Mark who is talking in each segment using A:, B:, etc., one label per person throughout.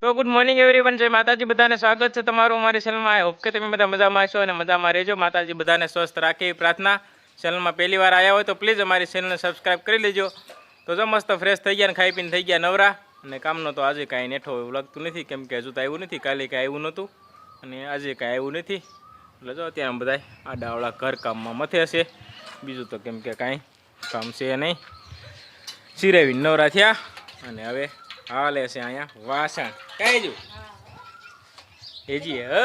A: તો good morning everyone, જય માતાજી, બધાને સ્વાગત છે તમારું અમારી ચેનલમાં. આઈ હોપ કે તમે બધા મજામાં છો અને મજામાં રહેજો. માતાજી બધાને સ્વસ્થ રાખે એવી પ્રાર્થના. ચેનલમાં પહેલી વાર આવ્યા હોય તો પ્લીઝ અમારી ચેનલને સબસ્ક્રાઈબ કરી લેજો. તો જો મસ્ત ફ્રેશ થઈ ગયા ને ખાઈ પીને થઈ ગયા નવરા. અને કામનો તો આજે કાંઈ નેઠો એવું લાગતું નથી, કેમ કે હજુ તો આવ્યું નથી. કાલે કાંઈ આવ્યું નહોતું અને આજે કાંઈ આવ્યું નથી. એટલે જો અત્યારે બધા આડાવડા ઘર કામમાં મથે હશે. બીજું તો કેમ કે કાંઈ કામ છે નહીં. સિરાવી નવરા થયા અને હવે હાલે છે અહીંયા વાસણ. કઈ જો હેજી હો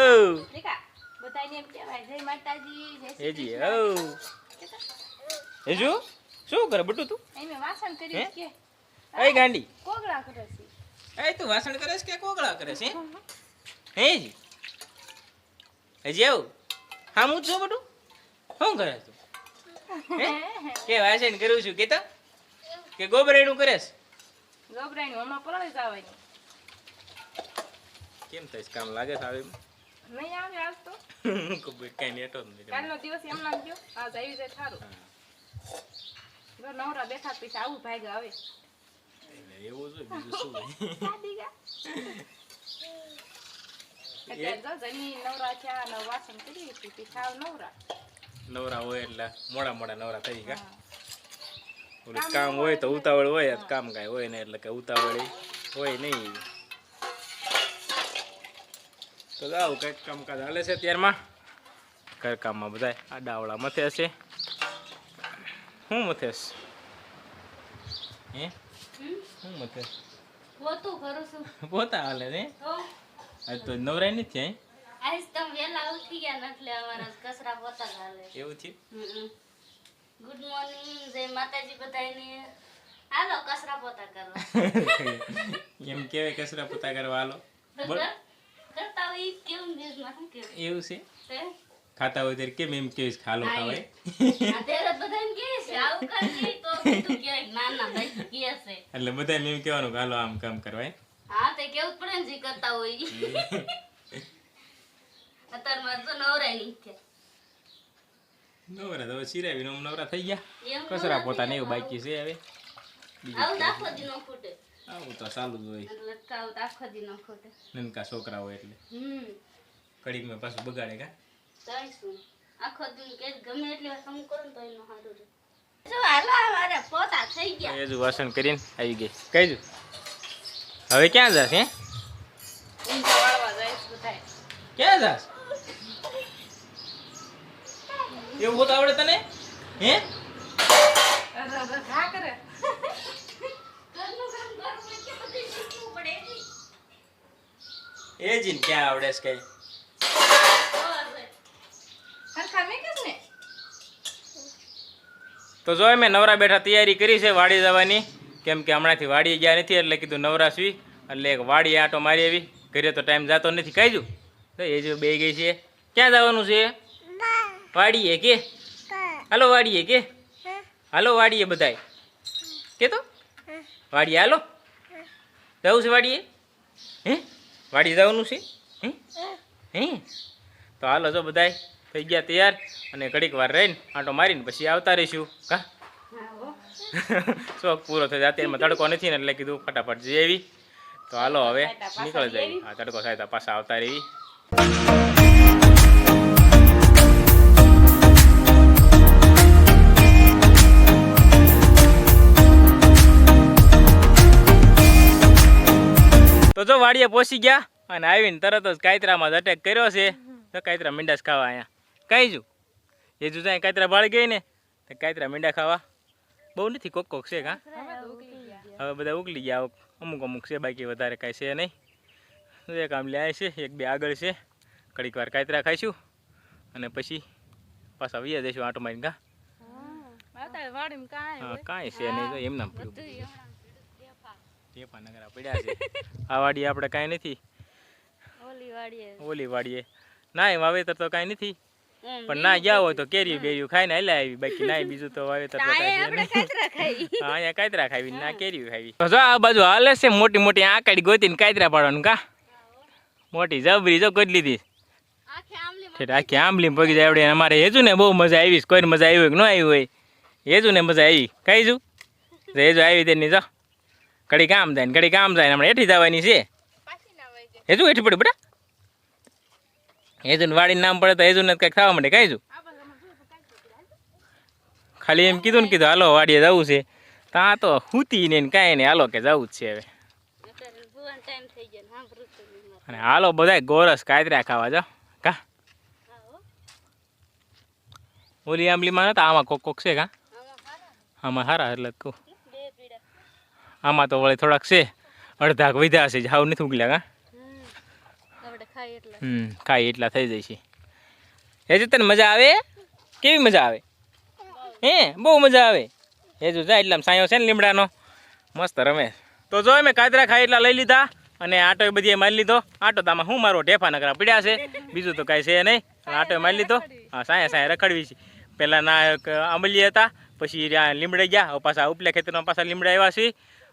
A: હેજી હો હેજુ શું કરે બટુ તું? કઈ ગાંડી
B: કોગળા કરે છે.
A: એ તું વાસણ કરે છે કે કોગળા કરે છે? હેજી હજી આવું હા હું છું બટુ. શું કરે તું? કે વાસણ કરું છું કે તો કે ગોબરેડું કરે છે?
B: ગભરાણી હમણાં પરાળી જવાની.
A: કેમ થાય કામ લાગે છે આવે
B: નહીં આવે આજ તો.
A: કઈ નેટો જ નથી.
B: કાલનો દિવસ એમના ગયો, આજ આવી જાય સારું. ઘર નવરા બેઠા પછી આવું ભાગ્યા આવે.
A: એવું છે બીજું શું હોય?
B: અત્યારે જો જમી નવરા થયા અને વાસણ કરી પછી ખાવ નવરા.
A: નવરા હોય એટલે મોડા મોડા નવરા થઈ ગયા. ઓલું કામ હોય તો ઉતાવળ હોય, કામ કાંઈ હોય ને એટલે કે ઉતાવળ હોય નહીં. તો આવું કંઈક કામકાજ હાલે છે ત્યારમાં. ઘરકામમાં બધા આડાવડા મથે છે. શું મથે છે? હે શું મથે?
B: પોતું કરું છું.
A: પોતા હાલે ને?
B: તો
A: આજ તો નવરાય નથી થયા.
B: આજ તમે વેલા ઉઠી ગયા ને એટલે અમારા કચરા પોતા હાલે.
A: એવું થયું?
B: ગુડ મોર્નિંગ, જય માતાજી બધાને. હાલો કચરા પોતા કરવા.
A: એમ કેવાય કચરા પોતા કરવા હાલો.
B: કરતા હોય ઈ કેવું દેશમાં શું કેવું?
A: એવું છે?
B: હે?
A: ખાતા હોય ત્યારે કેમ એમ કેવીશ ખાલો ખાવાય?
B: અત્યારે બધાને કહે છે આવું કરજે તો કીધું કે ના ના ભાઈ કહે છે.
A: એટલે બધાને એમ કહેવાનું કે હાલો આમ કામ કરવાય.
B: હા તે કેવું પડે ને જે કરતા હોય ઈ. અત્યારમાં તો નવરાય નહીં થયા.
A: નવરા તો સિરાવીને નવરા થઈ ગયા.
B: એમ
A: કચરા પોતા ને એવું બાકી છે હવે.
B: આવું તો આખો દી ન ખૂટે.
A: આવું તો ચાલુ જ હોય.
B: એટલે આવું તો આખો દી ન ખૂટે.
A: નનકા છોકરા હોય એટલે કડીક માં પાછું બગાડે કા?
B: ચાલશું આખો દી કે ગમે એટલી વાર કામ કરો ને તો એનો સારું રહે. જો હાલો મારે પોતા થઈ ગયા.
A: એ જો વાસણ કરીને આવી ગઈ. કઈ જો હવે ક્યાં જાસ? હે
B: ઊંધા વાળવા જાય છે બધાય.
A: ક્યાં જાસ? એવું હોત આવડે તને? હે
B: ઘા કરે. ઘરનું કામ કરવું એટલે બધું શીખવું પડે જી.
A: એ જીન ક્યાં આવડે છે કઈ?
B: હરખા મેકે છે ને.
A: તો જો મેં નવરા બેઠા તૈયારી કરી છે વાડી જવાની. કેમ કે હમણાંથી વાડી ગયા નથી એટલે કીધું નવરા સુઈ એટલે એક વાડી આંટો મારી આવી. ઘરે તો ટાઈમ જતો નથી. કઈ જો એ જો બે ગઈ છે. ક્યાં જવાનું છે? વાડીએ કે હાલો વાડીએ કે હાલો વાડીએ બધાય કે તો વાડીએ હાલો જવું છે વાડીએ? હે વાડી જવાનું છે? હે હે તો હાલો જો બધાય થઈ ગયા તૈયાર અને ઘડીક વાર રહીને આંટો મારીને પછી આવતા રહીશું. કા શોખ પૂરો થઈ જાય. અત્યારમાં તડકો નથી ને એટલે કીધું ફટાફટ જઈ આવી. તો હાલો હવે નીકળી જાય. હા તડકો થાય તો પાછા આવતા રહી. તો જો વાડીએ પહોંચી ગયા અને આવીને તરત જ કાયતરામાં જ અટેક કર્યો છે. તો કાયતરા મીંડા ખાવા અહીંયા કઈ જુ એ જુ જાય કાયતરા બાળ ગઈ ને તો કાયતરા મીંડા ખાવા બહુ નથી. કોક કોક છે કા હવે બધા ઉકલી ગયા. અમુક અમુક છે બાકી વધારે કાંઈ છે નહીં. એક આમ લે છે એક બે આગળ છે. ઘડીક વાર કાયતરા ખાઈશું અને પછી પાછા વૈયા જઈશું આંટો મારીને. કા હા કાંઈ છે નહીં એમના પડ્યું નગરા પડ્યા છે. આ વાડીએ આપણે કાંઈ નથી. ઓલી વાડીએ ના વાવેતર તો કાંઈ નથી. પણ ના ગયા હોય તો કેરી બેરી ખાઈને હાલ્યા આવી. બાકી ના બીજું તો વાવેતર તો અહીંયા કાયતરા ખાવી ના કેરી ખાવી. તો જો આ બાજુ હાલે છે મોટી મોટી આંકડી ગોતીને કાયતરા પાડવાનું. કા મોટી જબરી જો કરી લીધી. આખી આંબલી પગી જાય આવડે. અમારે હેજુ ને બહુ મજા આવી. કોઈને મજા આવી હોય કે ન આવી હોય હેજુ ને મજા આવી. કઈ જુ હેજુ આવી તેની જો ઘડી કામ જાય ને ઘડી કામ જાય ને હમણાં એઠી જવાની છે. હેજુ હેઠી પડે બેટા. હેજુને વાડીનું નામ પડે તો હેજુને કંઈક થવા માંડે. કાંઈ છું ખાલી એમ કીધું ને કીધું હાલો વાડીએ જવું છે. ત્યાં તો હુતી ને કાંઈ નહીં, હાલો કે જવું જ છે હવે.
B: અત્યારે ભૂવાનો ટાઈમ થઈ ગયો ને સાંભળું તો નહીં મારે.
A: અને હાલો બધાય ગોરસ કાતર્યા ખાવા જાઓ. કા
B: હા હો,
A: ઓલી આંબલીમાં નતા, આમાં કોક કોક છે. કા
B: આમાં સારા
A: આમાં સારા એટલે જ કહું.
B: બે પીડા.
A: આમાં તો વળી થોડાક છે, અડધાક વધ્યા છે, હાવ નથી ઉગલ્યા. કા
B: આપણે ખાઈ એટલે
A: ખાઈ એટલા થઈ જાય છે. હેજુ તને મજા આવે? કેવી મજા આવે? હે બહુ મજા આવે. હેજુ જાય એટલે આમ સાયો છે ને લીમડાનો, મસ્ત રમે. તો જો મેં કાતરા ખાઈ એટલા લઈ લીધા અને આટો બધી મારી લીધો. આટો તો આમાં શું મારો ઢેફા નકરા પડ્યા છે, બીજું તો કાંઈ છે નહીં. આટો મારી લીધો. હા સાયા સાયા રખડવી છે. પહેલાં ના આંબલી હતા, પછી લીમડે ગયા, હવે પાછા ઉપલે ખેતરમાં પાછા લીમડા આવ્યા છે.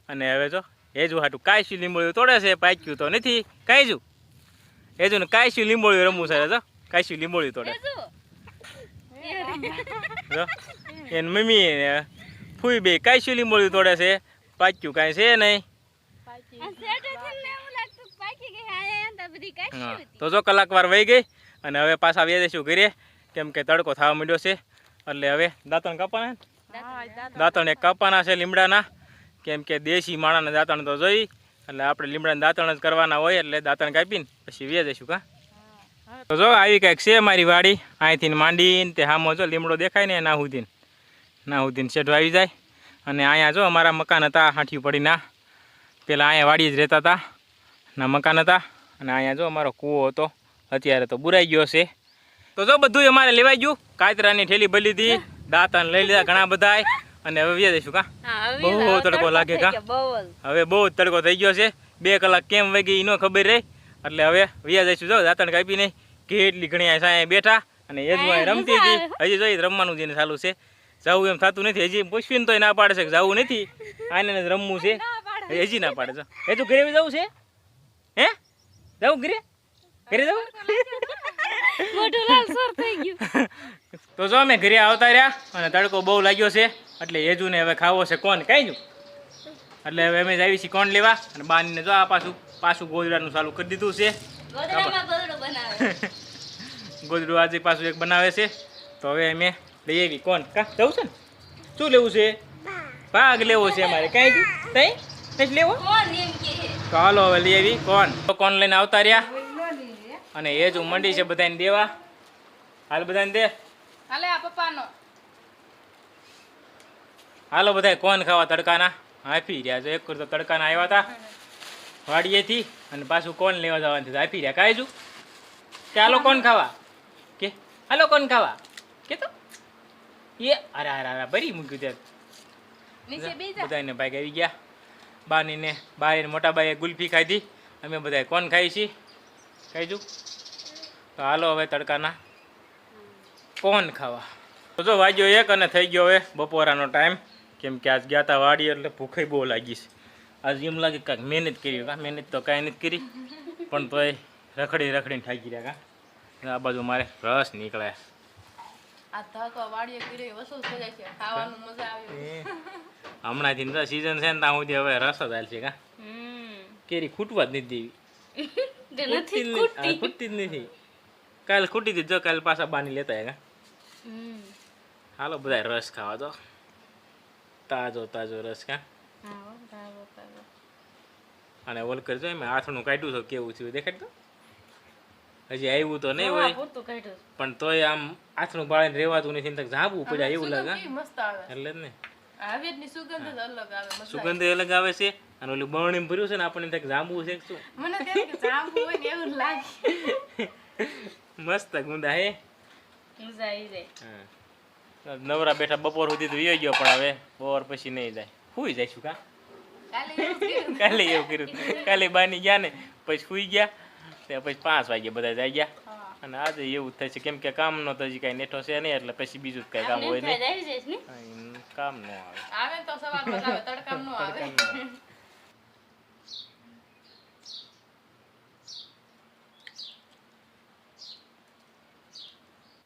A: અને હવે જો હેજુ હાટું કાંઈ લીંબોળ્યું તોડે છે, પાક્યું તો નથી. કાંઈ જુ હેજુ ને કાંઈ લીંબોળ્યું રમવું છે. જો કાંઈ લીંબોળ્યું તોડે જો એને મમ્મી ફૂઈ બે કાંઈ લીંબોળ્યું તોડે છે, પાક્યું કાંઈ છે નહીં. હા તો જો કલાક વાર વહી ગઈ અને હવે પાછા આવી જઈશું ઘરે, કેમ કે તડકો થવા માંડ્યો છે. એટલે હવે દાંતણ કાપવાના, દાંતણ એક કાપવાના છે લીમડાના, કેમ કે દેશી માણાના દાંતણ તો જોઈ, એટલે આપણે લીમડાના દાંતણ જ કરવાના હોય. એટલે દાંતણ કાપીને પછી વે જઈશું. કા તો જો આવી કંઈક છે મારી વાડી. અહીંથી માંડીને તે હામો જો લીમડો દેખાય ને ના હુધીને શેઢો આવી જાય. અને અહીંયા જો અમારા મકાન હતા હાંઠિયું પડીના, પહેલાં અહીંયા વાડી જ રહેતા હતા, ના મકાન હતા. અને અહીંયા જો અમારો કૂવો હતો, અત્યારે તો બુરાઈ ગયો છે. તો જો બધું અમારે લેવાઈ ગયું. કાતરાની ઠેલી ભરી લીધી, દાંતણ લઈ લીધા ઘણા બધા. અને હવે વ્યા જઈશું. કા બહુ તડકો લાગે. કા હવે બહુ જ તડકો થઈ ગયો છે. 2 કલાક કેમ વાગી એનો ખબર રહી. એટલે હવે વ્યા જઈશું. જો દાંતણ કાપી નહીં, કેટલી ઘણી અહીંયા બેઠા અને એ જ રમતી હતી. હજી જોઈ રમવાનું જેને ચાલુ છે. જવું એમ થતું નથી. હજી પૂછવીને તો ના પાડે છે કે જવું નથી, આને જ રમવું છે. હજી ના પાડે છે. હજુ ઘરે જવું છે? હે જવું ઘરે? ઘરે જવું? તો જો અમે ઘરે આવતા રહ્યા અને તડકો બહુ લાગ્યો છે. એટલે હેજુને હવે ખાવો છે કોણ કાંઈ જ. એટલે હવે અમે આવી છીએ કોણ લેવા. અને બાનીને જો આ પાછું ગોદડાનું ચાલુ કરી દીધું છે. ગોદડું આજે પાછું એક બનાવે છે. તો હવે અમે લઈ આવી કોણ. કા જવું છે ને? શું લેવું છે? ભાગ લેવો છે અમારે. કાંઈ તઈ નથી લેવો? તો હાલો હવે લઈ આવી કોણ લઈને આવતા રહ્યા. અને એ જ મંડી છે બધાને દેવા. હાલ બધાને દે. હાલો બધા કોણ ખાવા તડકાના હાફી રહ્યા. જો એક તો તડકાના આવ્યા હતા વાડીએથી, અને પાછું કોણ લેવા જવાનું હાફી રહ્યા. કાંઈ છું કે હાલો કોણ ખાવા, કે હાલો કોણ ખાવા કે તો એ અરે અરે ભરી મૂક્યું ત્યારે બધાને ભાઈ આવી ગયા. બાનીને બાઈ મોટા બાઈએ ગુલ્ફી ખાધી, અમે બધા કોણ ખાઈ છીએ. ખાઈ છું તો હાલો હવે તડકાના કોણ ખાવા. તો જો વાગ્યો 1 અને થઈ ગયો હવે બપોરાનો ટાઈમ. કેમ કે આજ ગયા હતા વાડી એટલે ભૂખે બહુ લાગી છે. આજ એમ લાગે કાંઈક મહેનત કરી. કા મહેનત તો કાંઈ નથી કરી, પણ તોય રખડીને થાકી રહ્યા. કા આ બાજુ મારે રસ નીકળે. હમણાંથી સીઝન છે ને ત્યાં સુધી હવે રસ જ હાલશે. કા કેરી ખૂટવા જ નથી દેવી, ખૂટતી જ નથી. કાલે ખૂટી હતી, જો કાલે પાછા બાની લેતા. કા હાલો બધા રસ ખાવા તો તાજો રસ. કા અને ઓલ કરજો એમ આથણું કાઢ્યું છે કેવું થયું દેખાડ તો. હજી આવ્યું તો નહીં હોય, પણ તોય આમ આથણું બાળીને રેવાતું નથી ને ઝાંપવું પડ્યા એવું લાગે. એટલે જ ને સુગંધ અલગ આવે છે. અને ઓલું બરણી ભર્યું છે ને આપણને જાંબુ છે શું મસ્ત ગુંદા હે. નવરા બેઠા બપોર સુધી તો વયો ગયો, પણ હવે બપોર પછી નહીં જાય, સુઈ જઈશું. કા કાલે એવું કર્યું. કાલે બાની ગયા ને પછી સુઈ ગયા, ત્યાં પછી 5 વાગે બધા જાય ગયા. અને આજે એવું થાય છે કેમ કે કામનો તો હજી કાંઈ નેઠો છે નહીં, એટલે પછી બીજું જ કાંઈ કામ હોય નહીં, કામ ન આવે.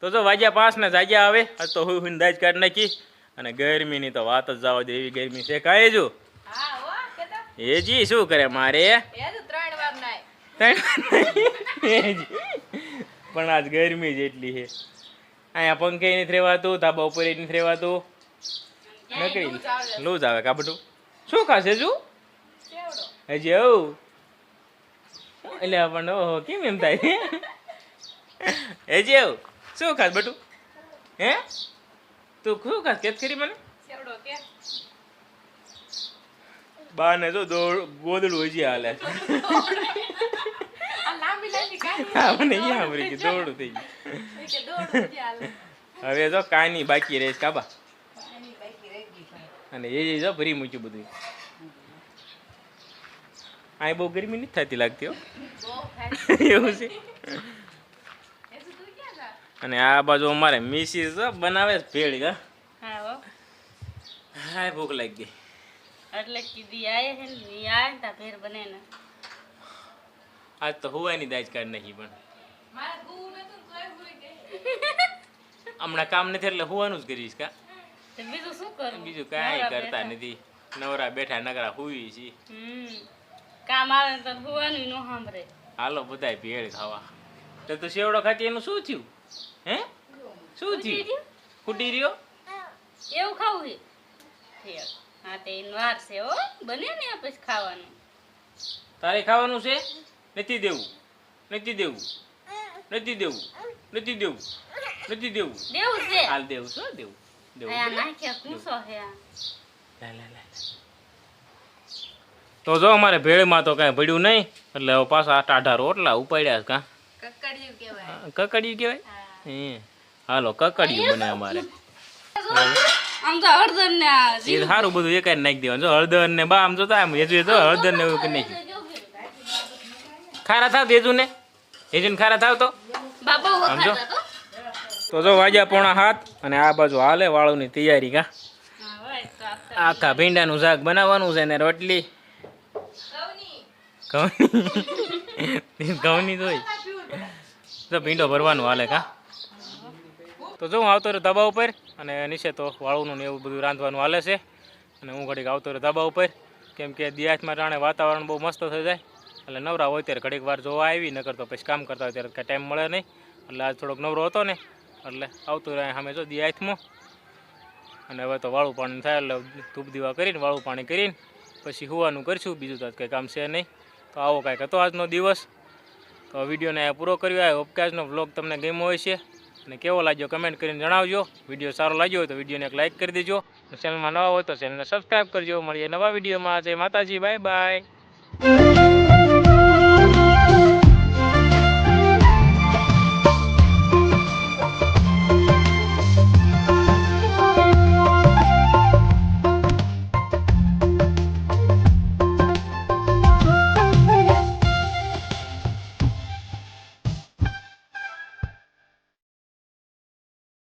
A: તો જો વાગ્યા 5 ને જાગ્યા હવે. આજ તો હું દાજ કાઢી નાખી. અને ગરમીની તો વાત જ જવા દે, એવી ગરમી છે. કાંઈ જો એ જી શું કરે મારે પણ આજ ગરમી જેટલી છે અહીંયા પંખે નથી રહેવાતું, ધાબા ઉપર નથી રહેવાતું, નકરી લૂજ આવે કા બધું. શું ખાશે શું હજી આવું એટલે આપણને ઓહો કેમ એમ થાય હજી આવું શું ખાસ બટું હે તું શું ખાસ કેત કરી મને બા ને જો ગોદડું હજી હાલે મને અહીંયા સાંભળી ગયું દોડું થઈ ગયું. હવે જો કાની બાકી રહીશ કાબા અને એ જો ભરી મૂક્યું બધું. આ બહુ ગરમી નથી થતી લાગતી હો એવું છે. અને આ બાજુ અમારે મિસિસ બનાવે છે ભેળ કા. હા ભૂખ લાગી ગઈ
B: એટલે કીધી આયે હે ને આય તા ફેર બને ને
A: આજ તો હોવાની દાજ કાઢ નહીં પણ હમણાં કામ નથી એટલે હોવાનું જ કરીશ કા.
B: બીજું શું કરું?
A: બીજું કાંઈ કરતા નથી, નવરા બેઠા નગરા હુઈ છી.
B: કામ આવે તો હોવાનું નો સાંભળે.
A: હાલો બધાય ભેળ ખાવા. તો સેવડો ખાતી એનું શું થયું હે? શું થયું? ફૂટી રહ્યો
B: એવું ખાવું છે? હા તે વાર છે હો, બને ને પછી ખાવાનું.
A: તારે ખાવાનું છે? નથી દેવું, નથી દેવું, નથી દેવું, નથી દેવું, નથી દેવું.
B: દેવું છે?
A: હાલ દેવું શું દેવું દેવું.
B: આ નાખ્યા કૂસો છે આ.
A: તો જો અમારે ભેળમાં તો કાંઈ ભળ્યું નહીં એટલે હવે પાછા 8 રોટલા ઉપાડ્યા કા.
B: કકડિયું કહેવાય.
A: કકડિયું કહેવાય હે. હાલો કકડિયું બને અમારે.
B: આમ તો હળદર ને
A: એ સારું બધું એકાઈ નાખી દેવાનું. જો હળદર ને બા આમ જોતા આમ હેજુ તો હળદર ને એવું કરી નાખ્યું. ખારા થાવ હેજુ ને ખારા થાવ તો
B: બાપા
A: સમજો. તો જો વાગ્યા 6:45 અને આ બાજુ હાલે વાળુની તૈયારી કા. આખા ભીંડાનું શાક બનાવવાનું છે ને રોટલી ઘઉંની તો ભીંડો ભરવાનું હાલે કા. તો જો હું આવતો રહ્યો ધાબા ઉપર અને નીચે તો વાળુનું ને એવું બધું રાંધવાનું હાલે છે. અને હું ઘડીક આવતો રહ્યો ધાબા ઉપર કેમ કે દિયાસમાં જાણે વાતાવરણ બહુ મસ્ત થઈ જાય એટલે નવરા હોય ત્યારે ઘડીક વાર જોવા આવી નકર તો પછી કામ કરતા હોય ત્યારે કાંઈ ટાઈમ મળે નહીં. એટલે આજ થોડોક નવરો હતો ને એટલે આવતું રહે સામે જો દિયાસમાં. અને હવે તો વાળું પાણી થાય એટલે ધૂપ દીવા કરીને વાળું પાણી કરીને પછી સુવાનું કરીશું. બીજું તો કંઈ કામ છે નહીં. તો આવો કાંઈક હતો આજનો દિવસ. તો વિડીયોને પૂરો કર્યો. આ હોપ કે આજનો વ્લોગ તમને ગમ્યો હોય છે અને કેવો લાગ્યો કમેન્ટ કરીને જણાવજો. વિડીયો સારો લાગ્યો હોય તો વિડીયોને એક લાઇક કરી દેજો. ચેનલમાં નવા હોય તો ચેનલને સબસ્ક્રાઈબ કરજો. મળીએ નવા વિડીયોમાં. જય માતાજી, બાય બાય.